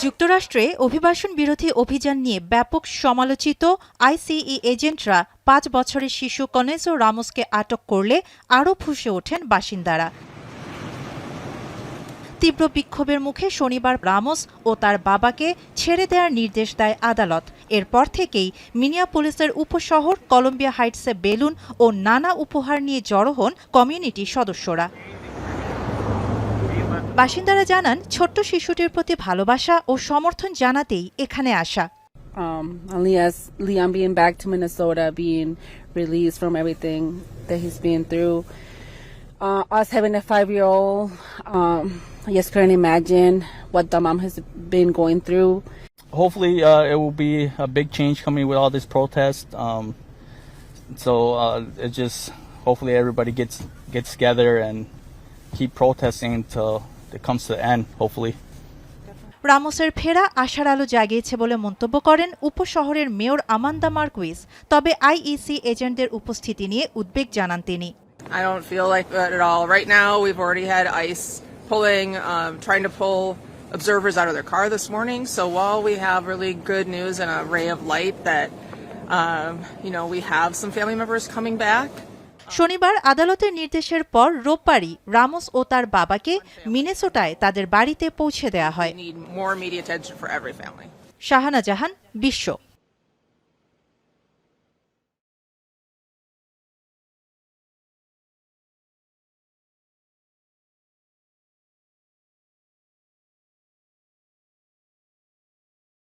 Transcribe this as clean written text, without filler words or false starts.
যুক্তরাষ্ট্রে অভিবাসন বিরোধী অভিযান নিয়ে ব্যাপক সমালোচিত আইসিই এজেন্টরা ৫ বছরের শিশু কনেজো রামোসকে আটক করলে আরও ফুঁসে ওঠেন বাসিন্দারা। তীব্র বিক্ষোভের মুখে শনিবার রামোস ও তার বাবাকে ছেড়ে দেওয়ার নির্দেশ দেয় আদালত। এরপর থেকেই মিনিয়াপোলিসের উপশহর কলম্বিয়া হাইটসে বেলুন ও নানা উপহার নিয়ে জড়ো হন কমিউনিটির সদস্যরা। বাসিন্দারা জানান, ছোট্ট শিশুটির প্রতি ভালোবাসা ও সমর্থন জানাতেই এখানে আসা। Liam being back to Minnesota, being released from everything that he's been through. Us having a 5-year-old, I just couldn't imagine what the mom has been going through. Hopefully, it will be a big change coming with all this protest. It just hopefully everybody gets together and keep protesting until it comes to the end. Hopefully. রামোসের ফেরা আশার আলো জাগিয়েছে বলে মন্তব্য করেন উপশহরের mayor আমান্দা Marquis. তবে IEC এজেন্টদের উপস্থিতি নিয়ে উদ্বেগ জানান তিনি। I don't feel like that at all. Right now, we've already had ICE trying to pull observers out of their car this morning. So while we have really good news and a ray of light that, we have some family members coming back. শনিবার আদালতের নির্দেশের পর রোববারই Ramos ও তার বাবাকে মিনেসোটায় তাদের বাড়িতে পৌঁছে দেওয়া হয়। We need more media attention for every family. Shahana জাহান, বিশ্ব।